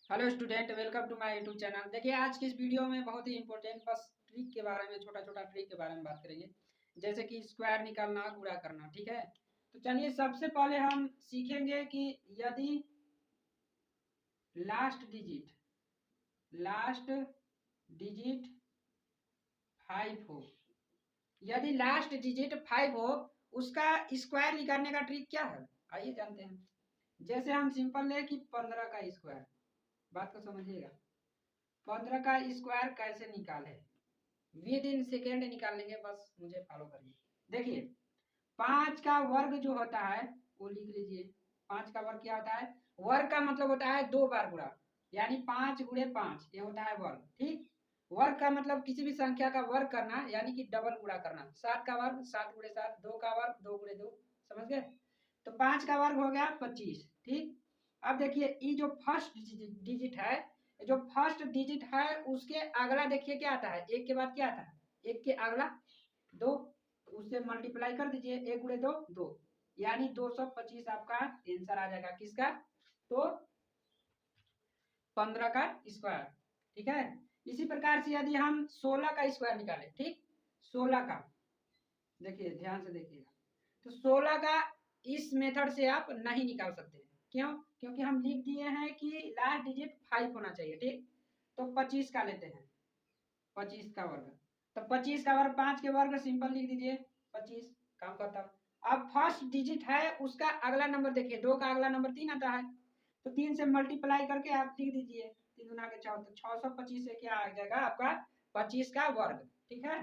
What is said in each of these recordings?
Hello student, welcome to my YouTube channel. देखिए, आज की इस वीडियो में बहुत ही इंपॉर्टेंट बस ट्रिक के बारे में, छोटा छोटा ट्रिक के बारे में बात करेंगे। जैसे कि स्क्वायर निकालना, गुणा करना। ठीक है, तो चलिए सबसे पहले हम सीखेंगे कि यदि लास्ट डिजिट 5 हो, यदि लास्ट डिजिट 5 हो, उसका स्क्वायर निकालने का ट्रिक क्या है, आइए जानते हैं। जैसे हम सिंपल ले कि 15 का स्क्वायर, बात को समझिएगा। 15 का स्क्वायर कैसे निकाले, विद इन सेकेंड निकाल लेंगे, बस मुझे फॉलो करिए। देखिए, 5 का वर्ग जो होता है वो लिख लीजिए। 5 का वर्ग क्या होता है? वर्ग का मतलब होता है 2 बार गुणा, यानी 5 गुणे 5, ये होता है वर्ग। ठीक, वर्ग का मतलब किसी भी संख्या का वर्ग करना, यानी कि डबल गुणा करना। 7 का वर्ग 7 गुणे 7, 2 का वर्ग 2 गुणे 2, समझ गए? तो 5 का वर्ग हो गया 25। ठीक, अब देखिए, ये जो फर्स्ट डिजिट है, जो फर्स्ट डिजिट है उसके अगला देखिए क्या आता है, एक के बाद क्या आता है, एक के अगला 2, उससे मल्टीप्लाई कर दीजिए। 1 गुणे 2 2, यानी 225 आपका आंसर आ जाएगा। किसका? तो 15 का स्क्वायर। ठीक है, इसी प्रकार से यदि हम 16 का स्क्वायर निकालें, ठीक, 16 का, देखिए ध्यान से देखिएगा, तो 16 का इस मेथड से आप नहीं निकाल सकते। क्यों? क्योंकि हम लिख दिए हैं कि लास्ट डिजिट 5 होना चाहिए। ठीक, तो 25 का लेते हैं, 25 का वर्ग। तो 25 का वर्ग 5 के वर्ग, सिंपल लिख दीजिए 25, काम खत्म। अब फर्स्ट डिजिट है उसका अगला नंबर देखिए, 2 का अगला नंबर 3 आता है, तो 3 से मल्टीप्लाई करके आप लिख दीजिए। 3 गुना के 4, तो 625 से क्या आ जाएगा आपका 25 का वर्ग। ठीक है,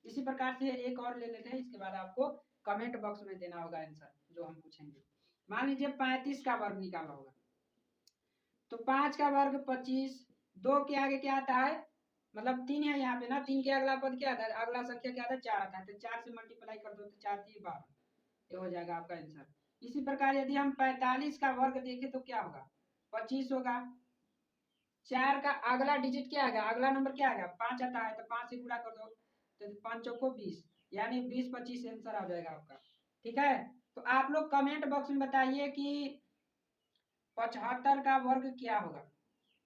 इसी प्रकार से एक और ले लेते हैं, इसके बाद आपको कमेंट बॉक्स में देना होगा आंसर जो हम पूछेंगे। मान लीजिए 35 का वर्ग निकालना होगा, तो 5 का वर्ग 25, 2 के आगे क्या आता है, मतलब 3 है यहाँ पे ना, 3 के अगला पद क्या आता है, अगला संख्या क्या आता है, 4 आता है, तो 4 से मल्टीप्लाई कर दो, तो 4 3 12, ये हो जाएगा आपका आंसर। इसी प्रकार यदि हम 45 का वर्ग देखें तो क्या होगा, 25 होगा। 4 का अगला डिजिट क्या आएगा, अगला नंबर क्या आएगा, 5 आता है, तो 5 से गुणा कर दो, तो 5 को 20, यानी 20 25 आंसर आ जाएगा आपका। ठीक है, तो आप लोग कमेंट बॉक्स में बताइए कि 75 का वर्ग क्या होगा।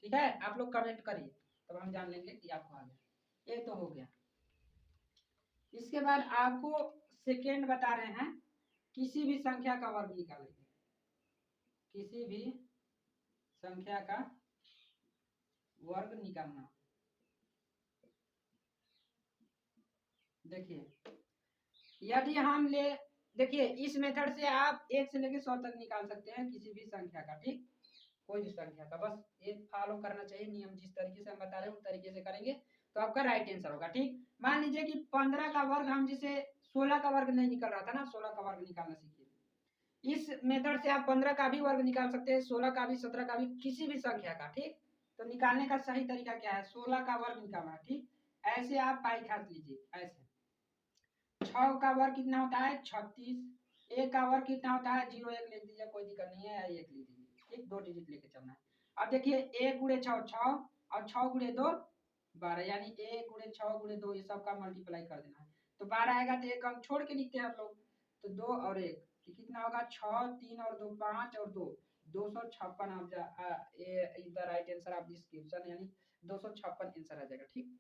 ठीक है, आप लोग कमेंट करिए, तब हम जान लेंगे कि आपको आ गया। ये तो हो गया। इसके बाद आपको सेकेंड बता रहे हैं, किसी भी संख्या का वर्ग निकालेंगे, किसी भी संख्या का वर्ग निकालना। देखिए, यदि हम ले, देखिए इस मेथड से आप 1 से लेकर 100 तक निकाल सकते हैं किसी भी संख्या का। ठीक, कोई भी संख्या का, बस ये फॉलो करना चाहिए नियम, जिस तरीके से हम बता रहे हैं उस तरीके से करेंगे तो आपका राइट आंसर होगा। ठीक, मान लीजिए कि 15 का वर्ग, हम जिसे 16 का वर्ग नहीं निकल रहा था ना, 16 का वर्ग निकालना सीखिए। इस मेथड से आप 15 का भी वर्ग निकाल सकते हैं, 16 का भी, 17 का भी, किसी भी संख्या का। ठीक, तो निकालने का सही तरीका क्या है, 16 का वर्ग निकालना। ठीक, ऐसे आप पाई खास लीजिए, ऐसे। 6 का वर्ग कितना होता है, 36। 1 का वर्ग कितना होता है, 0, 1 लिख दीजिए, कोई दिक्कत नहीं है, 1 लिख दीजिए। ठीक, 2 डिजिट लेके चलना है। अब देखिए, 1 गुणे 6 6, और 6 गुणे 2 12, यानी 1 गुणे 6 गुणे 2, ये सब का मल्टीप्लाई कर देना है, तो 12 आएगा, तो एक अंक छोड़ के लिखते हैं हम लोग, तो 2 और 1, तो कितना होगा, 6 3 और 2 5 और 2 256। आप is the right answer of this question, यानी 256 आंसर आ जाएगा। ठीक,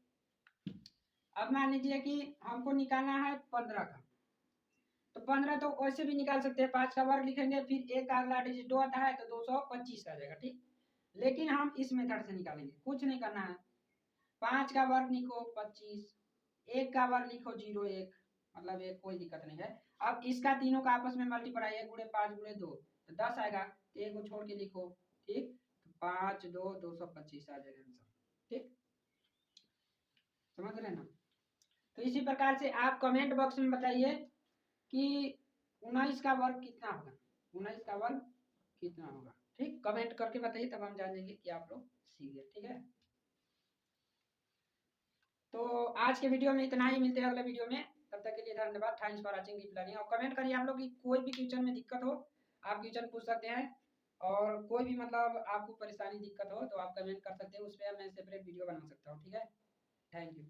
अब मान लीजिए कि हमको निकालना है 15 का, तो 15 तो वैसे भी निकाल सकते हैं, 5 का वर्ग लिखेंगे, फिर 1 का अगला डिजिट 2 आता है, तो 225 आ जाएगा। ठीक, लेकिन हम इस मेथड से निकालेंगे, कुछ नहीं करना है। 5 का वर्ग लिखो 25, 1 का वर्ग लिखो 0 1, मतलब एक, कोई दिक्कत नहीं है। अब इसका तीनों का आपस में मल्टीप्लाई, 1 गुणे 5 गुणे 2, तो 10 आएगा, तो 1 को छोड़ के लिखो। ठीक, तो 5 2 225 आ जाएगा आंसर। ठीक, समझ रहे ना? तो इसी प्रकार से आप कमेंट बॉक्स में बताइए कि 19 का वर्ग कितना होगा, 19 का वर्ग कितना होगा। ठीक, कमेंट करके बताइए, तब हम जानेंगे कि आप लोग सीख गए। ठीक है, तो आज के वीडियो में इतना ही, मिलते हैं अगले वीडियो में, तब तक के लिए धन्यवाद। Thanks for watching keep learning. और कमेंट करिए आप लोग की कोई भी क्वेश्चन में दिक्कत हो, आप क्वेश्चन पूछ सकते हैं, और कोई भी मतलब आपको परेशानी दिक्कत हो तो आप कमेंट कर सकते हैं, उस पर मैं सेपरेट वीडियो बना सकता हूँ। ठीक है, थैंक यू।